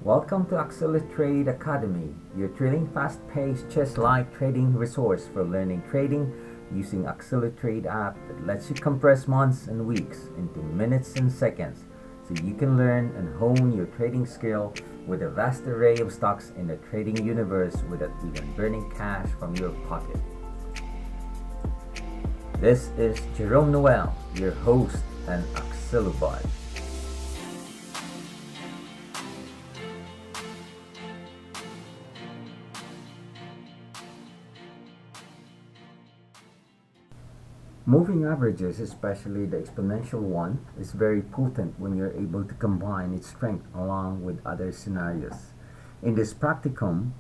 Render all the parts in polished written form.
Welcome to Accelotrade Academy, your thrilling, fast-paced, chess-like trading resource for learning trading using Accelotrade app that lets you compress months and weeks into minutes and seconds so you can learn and hone your trading skill with a vast array of stocks in the trading universe without even burning cash from your pocket. This is Jerome Noel, your host and Accelobot. Moving averages, especially the exponential one, is very potent when you're able to combine its strength along with other scenarios. In this practicum,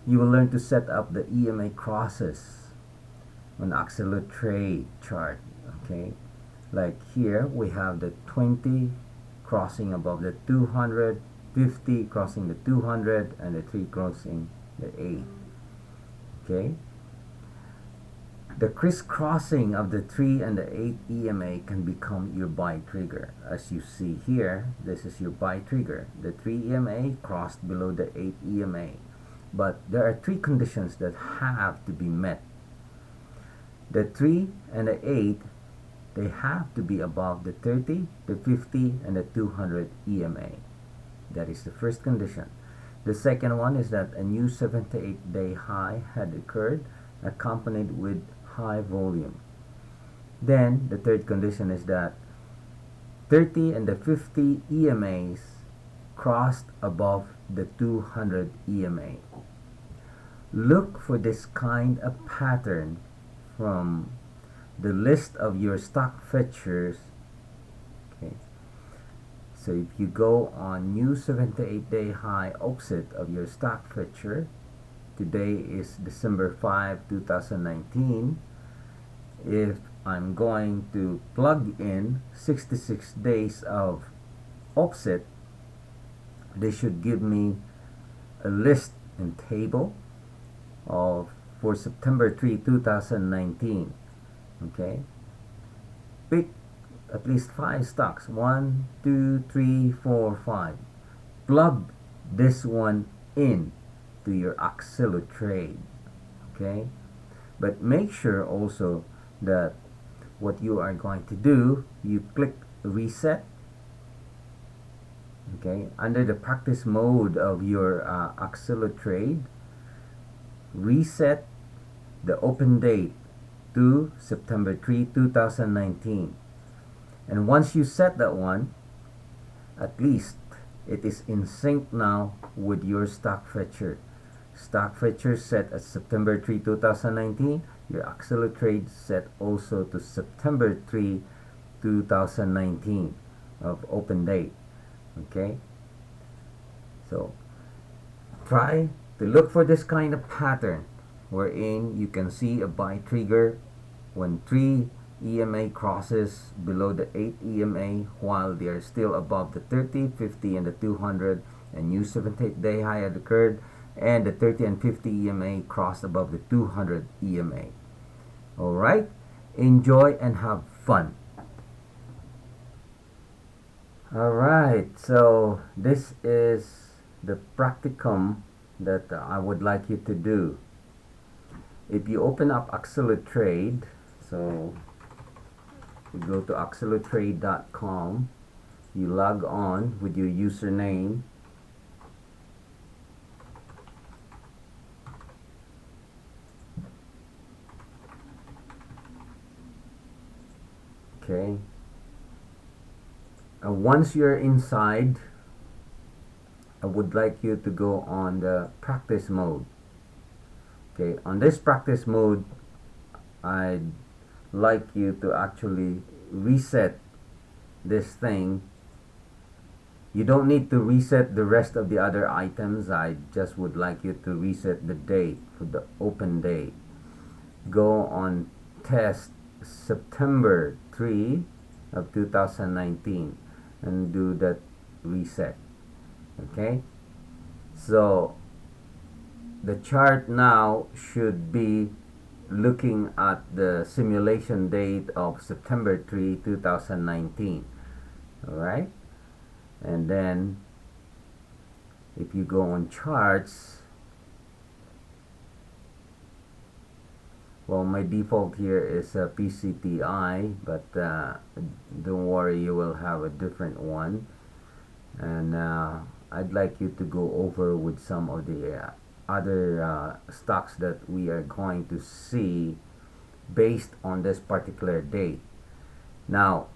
you will learn to set up the EMA crosses on Accelotrade chart. Okay, like here we have the 20 crossing above the 200, 50 crossing the 200, and the 3 crossing the 8. Okay. The crisscrossing of the 3 and the 8 EMA can become your buy trigger. As you see here, this is your buy trigger. The 3 EMA crossed below the 8 EMA. But there are 3 conditions that have to be met. The 3 and the 8, they have to be above the 30, the 50, and the 200 EMA. That is the first condition. The second one is that a new 78-day high had occurred, accompanied with high volume. Then the third condition is that 30 and the 50 EMAs crossed above the 200 EMA. Look for this kind of pattern from the list of your stock features. Okay. So if you go on new 78-day high offset of your stock feature, today is December 5, 2019. If I'm going to plug in 66 days of offset, they should give me a list and table of for September 3, 2019. Okay. Pick at least 5 stocks. 1, 2, 3, 4, 5. Plug this one in to your Accelotrade. Okay, but make sure also that what you are going to do, you click reset. Okay, under the practice mode of your Accelotrade, reset the open date to September 3, 2019. And once you set that one, at least it is in sync now with your stock feature. Stock feature set at September 3, 2019. Your Accelotrade set also to September 3, 2019 of open date. Okay? So, try to look for this kind of pattern wherein you can see a buy trigger when 3 EMA crosses below the 8 EMA while they are still above the 30, 50, and the 200, and new 78-day high had occurred, and the 30 and 50 EMA crossed above the 200 EMA. Alright, enjoy and have fun. Alright, so this is the practicum that I would like you to do. If you open up Accelotrade, so you go to accelotrade.com, you log on with your username. Okay. Once you're inside, I would like you to go on the practice mode. Okay, on this practice mode, I'd like you to actually reset this thing. You don't need to reset the rest of the other items. I just would like you to reset the date for the open date. Go on test September 3 of 2019 and do that reset. Okay, so the chart now should be looking at the simulation date of September 3, 2019. Alright, and then If you go on charts, well, my default here is PCTI, but don't worry, you will have a different one. And I'd like you to go over with some of the other stocks that we are going to see based on this particular date. Now,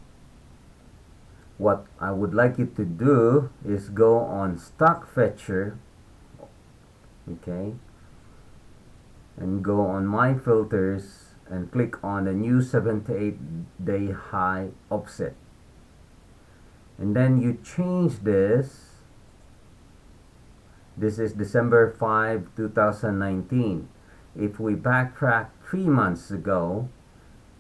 what I would like you to do is go on Stock Fetcher, okay, and go on My Filters and click on the new 78-day high offset. And then you change this. This is December 5, 2019. If we backtrack 3 months ago,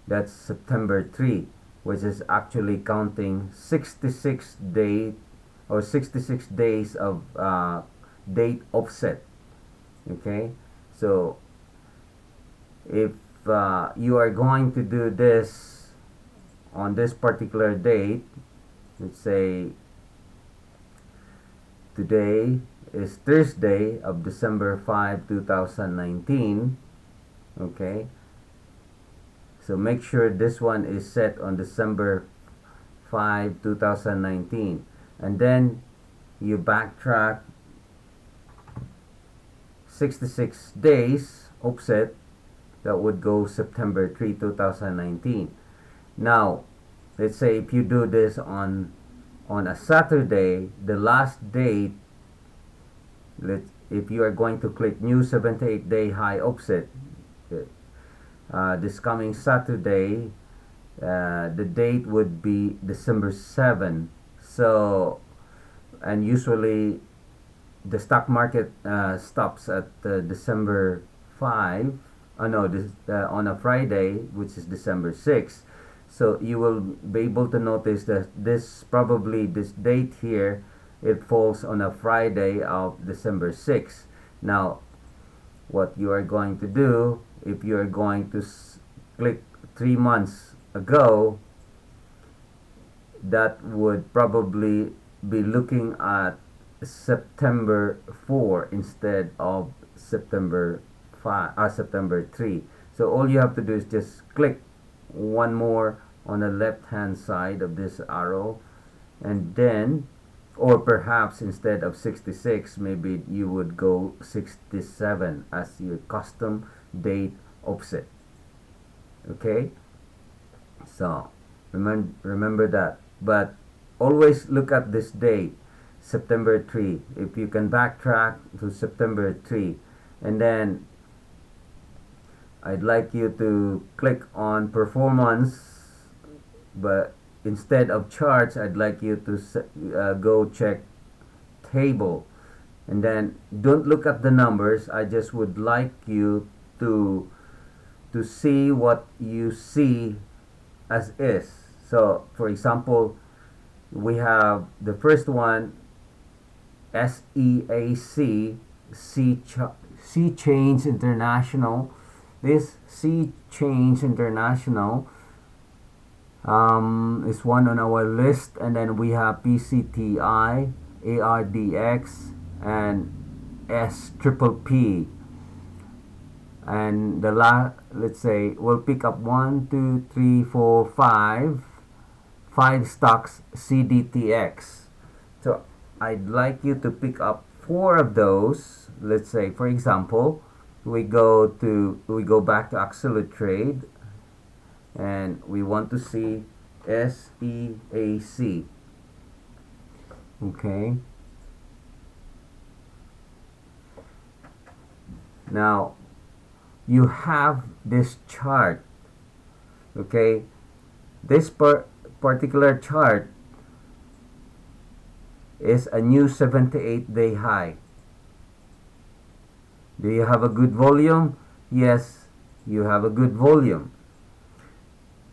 that's September 3, which is actually counting 66 days of date offset. Okay, so if you are going to do this on this particular date, let's say today is Thursday of December 5, 2019. Okay, so make sure this one is set on December 5, 2019, and then you backtrack 66 days offset. That would go September 3, 2019. Now, let's say if you do this on a Saturday, the last date, if you are going to click new 78-day high offset, this coming Saturday, the date would be December 7. So, and usually the stock market stops at December 5. No, this on a Friday, which is December 6. So you will be able to notice that this date here, it falls on a Friday of December 6. Now, what you are going to do, if you are going to click 3 months ago, that would probably be looking at September 4 instead of September 3. So all you have to do is just click one more on the left hand side of this arrow, and then, or perhaps instead of 66, maybe you would go 67 as your custom date offset. Okay, so remember that, but always look at this date, September 3. If you can backtrack to September 3, and then I'd like you to click on performance, but instead of charts, I'd like you to go check table, and then don't look at the numbers. I just would like you to see what you see as is. So, for example, we have the first one, SEAC, Sea Change International. This Sea Change International is one on our list, and then we have PCTI, ARDX, and SPPP. And let's say we'll pick up 1, 2, 3, 4, 5 stocks CDTX. So I'd like you to pick up 4 of those. Let's say, for example, we go back to Accelotrade, and we want to see SEAC. Okay. Now you have this chart. Okay, this particular chart is a new 78-day high. Do you have a good volume? Yes, you have a good volume.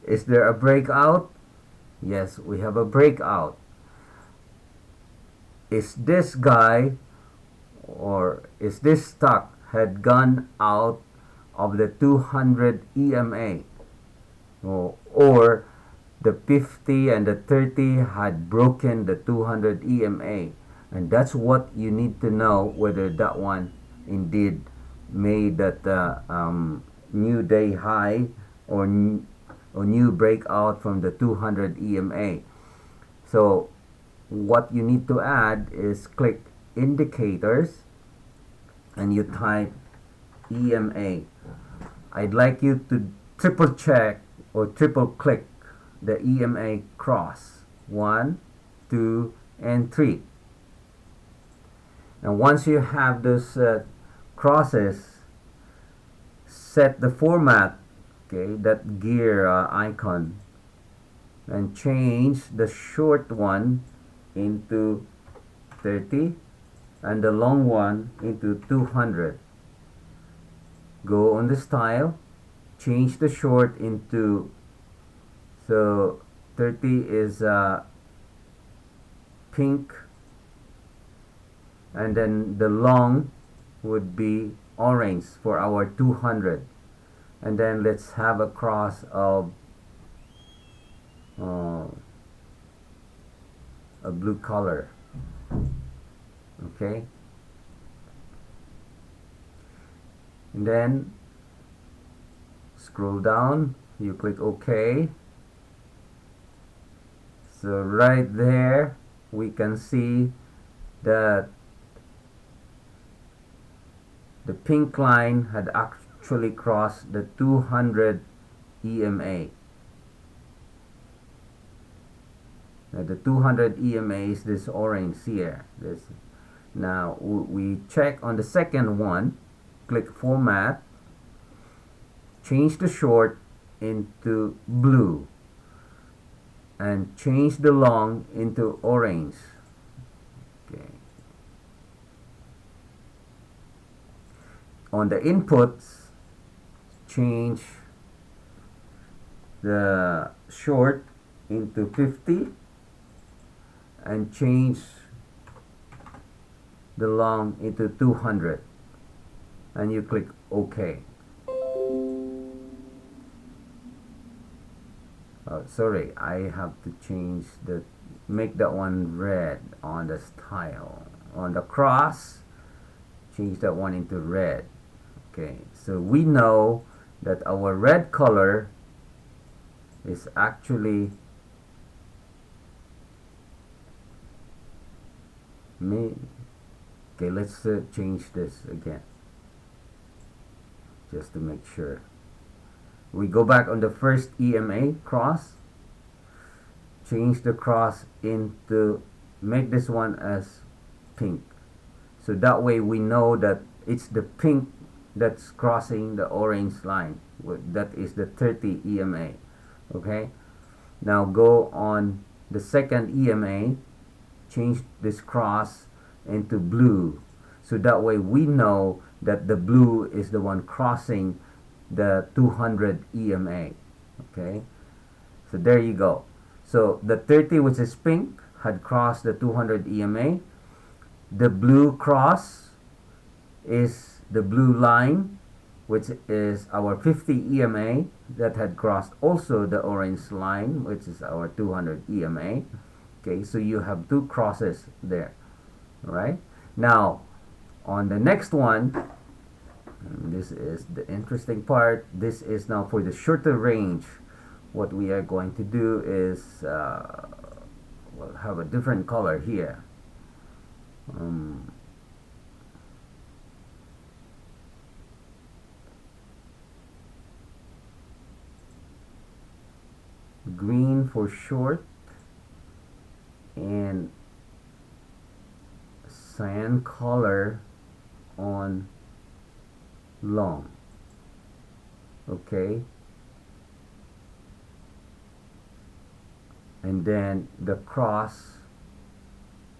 Is there a breakout? Yes, we have a breakout. Is this guy, or is this stock had gone out of the 200 EMA, or the 50 and the 30 had broken the 200 EMA? And that's what you need to know, whether that one indeed made that new day high or, or new breakout from the 200 EMA. So what you need to add is click indicators and you type EMA. I'd like you to triple check or triple click the EMA cross 1, 2, and 3. Now once you have those crosses, set the format, okay, that gear icon, and change the short one into 30 and the long one into 200. Go on the style, change the short into, so 30 is pink, and then the long would be orange for our 200. And then let's have a cross of a blue color. Okay, and then scroll down, you click OK. So right there we can see that the pink line had actually crossed the 200 EMA. Now the 200 EMA is this orange here. Now we check on the second one, click format, change the short into blue, and change the long into orange. Okay. On the inputs, change the short into 50 and change the long into 200, and you click OK. Sorry, I have to change make that one red on the style. On the cross, change that one into red. Okay, so we know that our red color is actually okay, let's change this again just to make sure. We go back on the first EMA cross, change the cross into, make this one as pink, so that way we know that it's the pink that's crossing the orange line. That is the 30 EMA. Okay, now go on the second EMA, change this cross into blue, so that way we know that the blue is the one crossing the 200 EMA. Okay, so there you go. So the 30, which is pink, had crossed the 200 EMA. The blue cross is the blue line, which is our 50 EMA, that had crossed also the orange line, which is our 200 EMA. Okay, so you have two crosses there. All right, now on the next one, this is the interesting part. This is now for the shorter range. What we are going to do is we'll have a different color here. Green for short and cyan color on long. Okay, and then the cross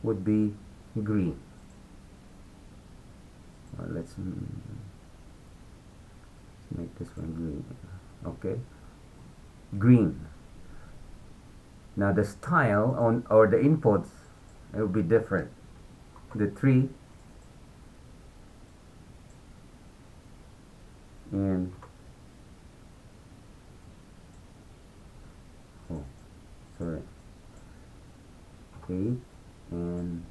would be green. Let's make this one green. Okay, green. Now the style on, or the inputs, it will be different. The 3 and sorry, 8 and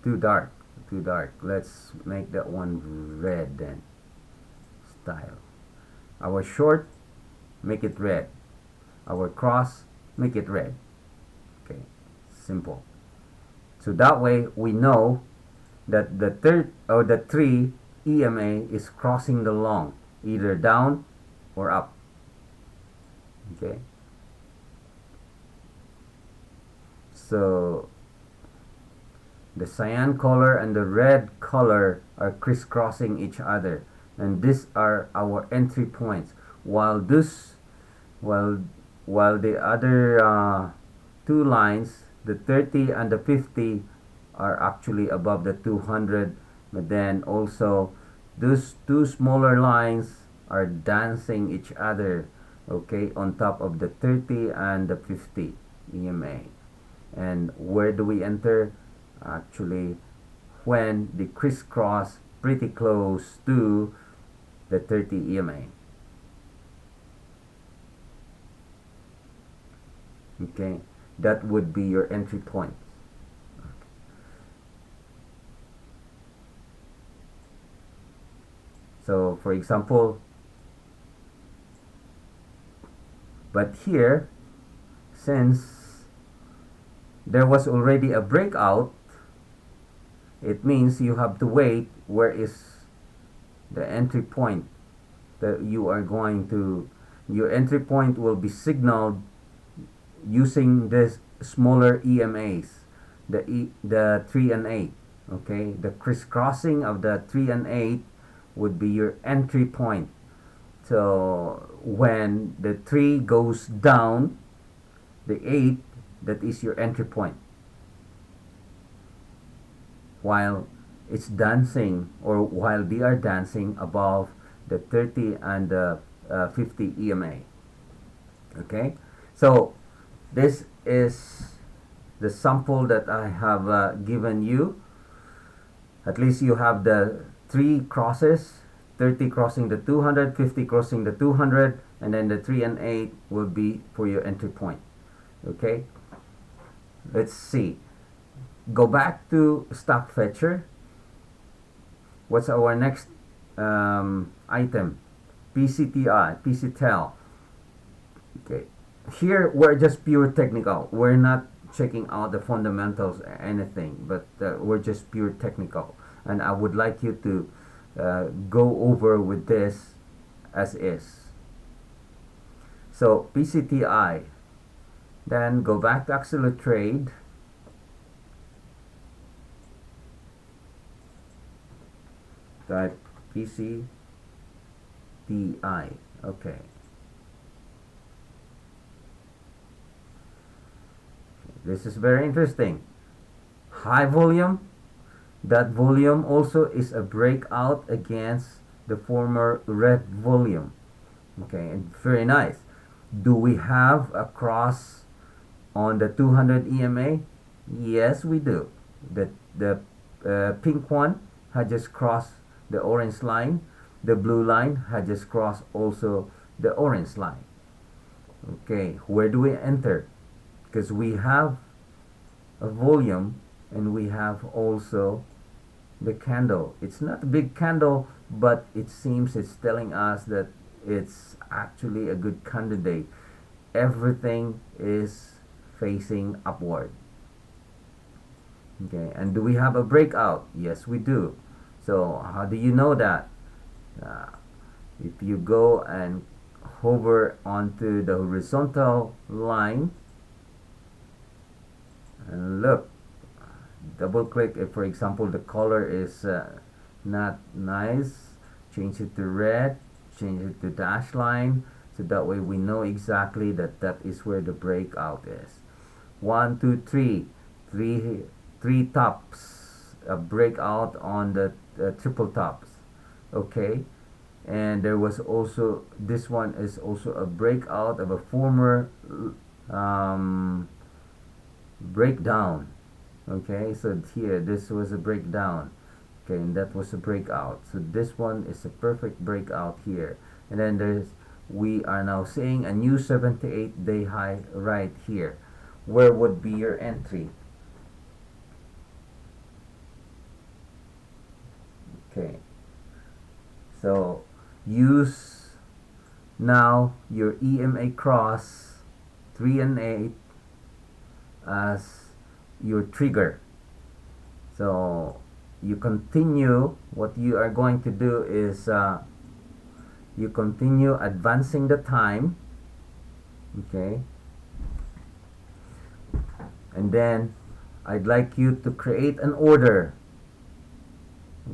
too dark, too dark. Let's make that one red then. Style. Our short, make it red. Our cross, make it red. Okay, simple. So that way we know that the third or the 3 EMA is crossing the long, either down or up. Okay. So the cyan color and the red color are crisscrossing each other, and these are our entry points. While this, while while the other two lines, the 30 and the 50, are actually above the 200, but then also those two smaller lines are dancing each other, okay, on top of the 30 and the 50 EMA. And where do we enter? Actually, when they crisscross pretty close to the 30 EMA. Okay, that would be your entry point. So for example, but here, since there was already a breakout, it means you have to wait where is the entry point that you are going to, your entry point will be signaled using this smaller EMAs, the 3 and 8. Okay, the crisscrossing of the 3 and 8 would be your entry point. So when the 3 goes down, the 8, that is your entry point. While it's dancing, or while they are dancing above the 30 and the 50 EMA. Okay, so this is the sample that I have given you. At least you have the 3 crosses, 30 crossing the 200, 50 crossing the 200, and then the 3 and 8 will be for your entry point. Okay, let's see. Go back to stock fetcher. What's our next item? PCTI, PCTEL. Okay, here we're just pure technical. We're not checking out the fundamentals or anything, but we're just pure technical. And I would like you to go over with this as is. So PCTI. Then go back to Accelotrade. Type PCTI. Okay. This is very interesting. High volume. That volume also is a breakout against the former red volume. Okay, and very nice. Do we have a cross on the 200 EMA? Yes, we do. The pink one had just crossed the orange line. The blue line had just crossed also the orange line. Okay, where do we enter? Because we have a volume and we have also the candle. It's not a big candle, but it seems it's telling us that it's actually a good candidate. Everything is facing upward. Okay, and do we have a breakout? Yes, we do. So how do you know that? If you go and hover onto the horizontal line and look, double click if for example the color is not nice, change it to red, change it to dash line, so that way we know exactly that that is where the breakout is. 1 2 3 three tops, a breakout on the triple tops. Okay, and there was also, this one is also a breakout of a former breakdown. Okay, so here this was a breakdown. Okay, and that was a breakout. So this one is a perfect breakout here. And then there's, we are now seeing a new 78-day high right here. Where would be your entry? Okay, so use now your EMA cross 3 and 8 as your trigger. So you continue, what you are going to do is you continue advancing the time, okay, and then I'd like you to create an order,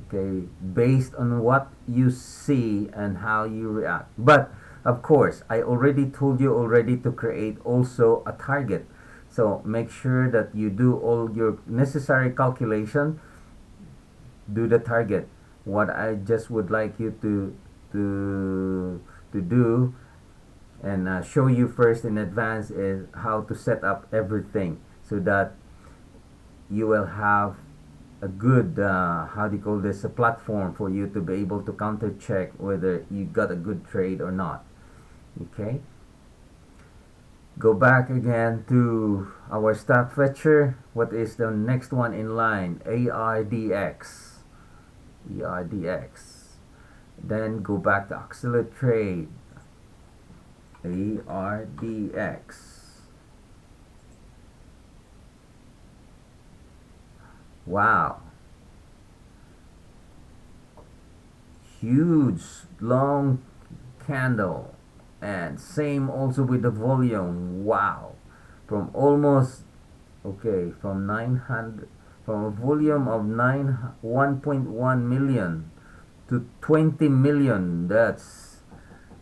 okay, based on what you see and how you react. But of course, I already told you already to create also a target. So make sure that you do all your necessary calculation, do the target. What I just would like you to do and show you first in advance is how to set up everything so that you will have a good how do you call this, a platform for you to be able to counter check whether you got a good trade or not. Okay, go back again to our stock fetcher. What is the next one in line? ARDX. ERDX. Then go back to Accelotrade. ARDX. Wow. Huge long candle. And same also with the volume. Wow. From almost, okay, from 900, from a volume of 1.1 million to 20 million. That's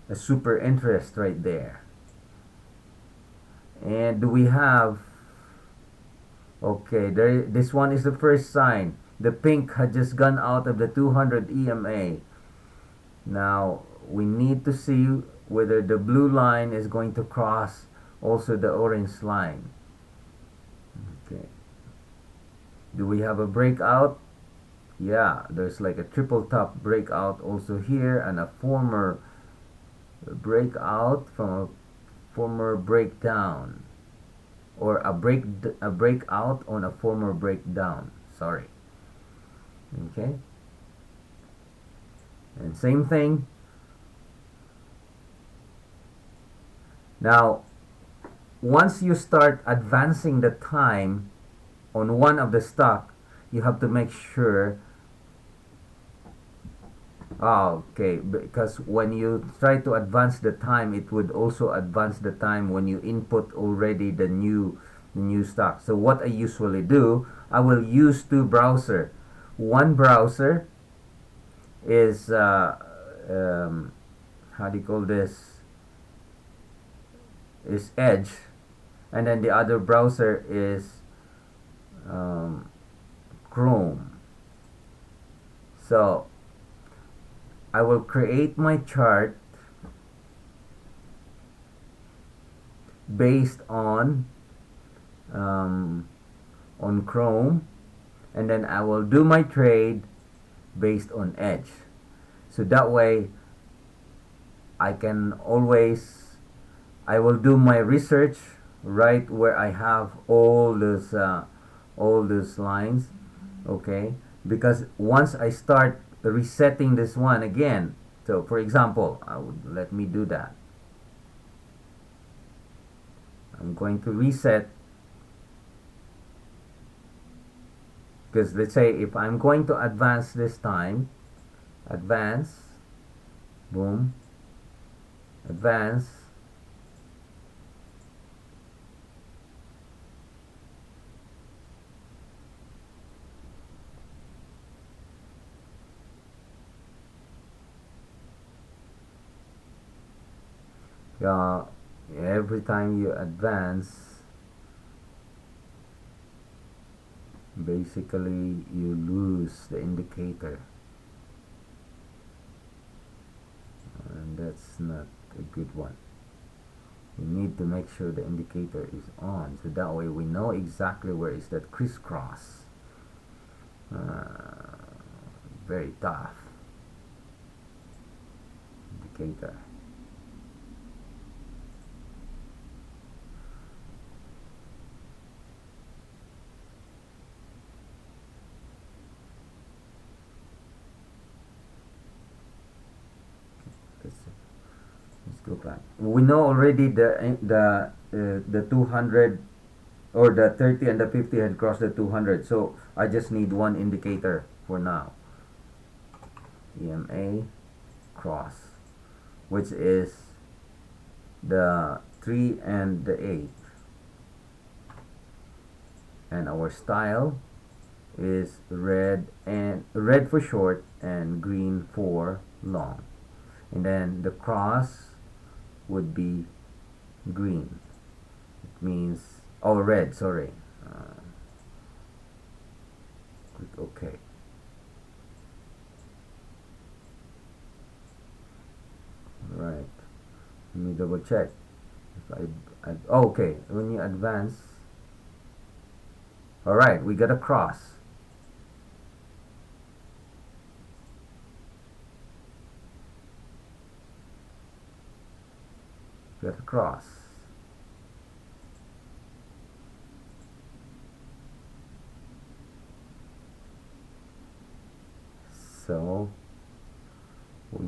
a super interest right there. And do we have, okay, this one is the first sign. The pink had just gone out of the 200 EMA. Now we need to see whether the blue line is going to cross also the orange line. Okay. Do we have a breakout? Yeah, there's like a triple top breakout also here, and a former breakout from a former breakdown, or a breakout on a former breakdown. Sorry. Okay. And same thing. Now, once you start advancing the time on one of the stock, you have to make sure, okay, because when you try to advance the time, it would also advance the time when you input already the new stock. So what I usually do, I will use two browser. One browser is how do you call this, is Edge, and then the other browser is Chrome. So I will create my chart based on Chrome, and then I will do my trade based on Edge. So that way I can always, I will do my research right where I have all those lines, okay? Because once I start resetting this one again, so for example, let me do that. I'm going to reset, because let's say if I'm going to advance this time, advance, boom, advance, every time you advance, basically you lose the indicator, and that's not a good one. You need to make sure the indicator is on, so that way we know exactly where is that crisscross. Very tough indicator. 2 o'clock. We know already the 200 or the 30 and the 50 had crossed the 200. So I just need one indicator for now. EMA cross, which is the 3 and the 8. And our style is red for short and green for long. And then the cross would be green. It means, oh, red, sorry. Click OK. Alright. Let me double check. If oh, okay. When you advance. Alright, we got a cross. Got a cross. So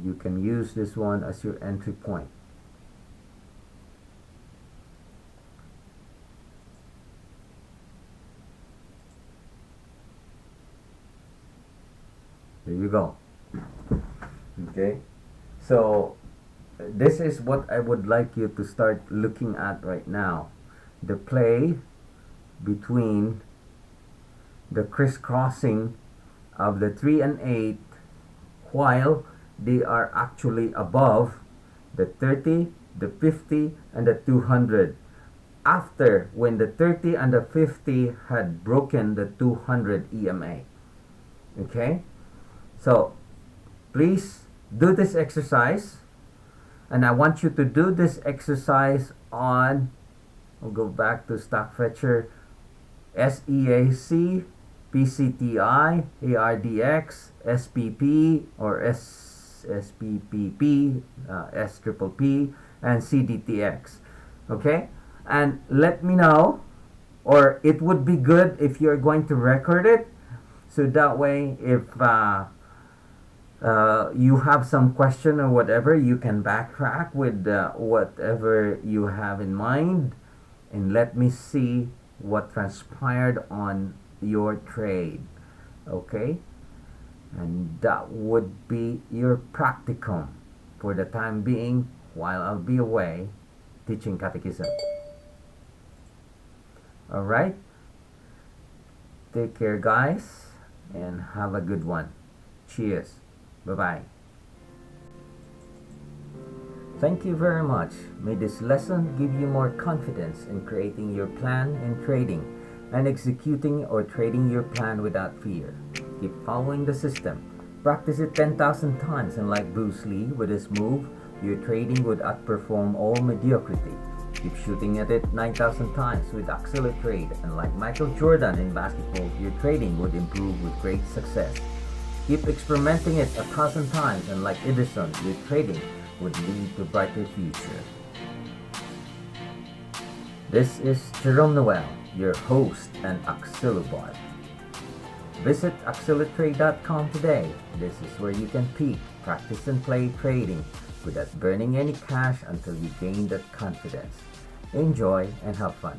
you can use this one as your entry point. There you go. Okay, so this is what I would like you to start looking at right now. The play between the crisscrossing of the 3 and 8 while they are actually above the 30, the 50, and the 200. After, when the 30 and the 50 had broken the 200 EMA. Okay? So, please do this exercise. And I want you to do this exercise on, I'll go back to StockFetcher, SEAC, PCTI, ARDX, SPP or SPPP, SPPP, and CDTX. Okay? And let me know, or it would be good if you're going to record it, so that way if you have some question or whatever, you can backtrack with whatever you have in mind, and let me see what transpired on your trade. Okay? And that would be your practicum for the time being while I'll be away teaching catechism. Alright? Take care, guys, and have a good one. Cheers. Bye-bye. Thank you very much. May this lesson give you more confidence in creating your plan in trading and executing or trading your plan without fear. Keep following the system. Practice it 10,000 times, and like Bruce Lee with his move, your trading would outperform all mediocrity. Keep shooting at it 9,000 times with Accelotrade, and like Michael Jordan in basketball, your trading would improve with great success. Keep experimenting it 1,000 times, and like Edison, your trading would lead to brighter future. This is Jerome Noel, your host and Accelobot. Visit Accelotrade.com today. This is where you can peek, practice, and play trading without burning any cash until you gain that confidence. Enjoy and have fun.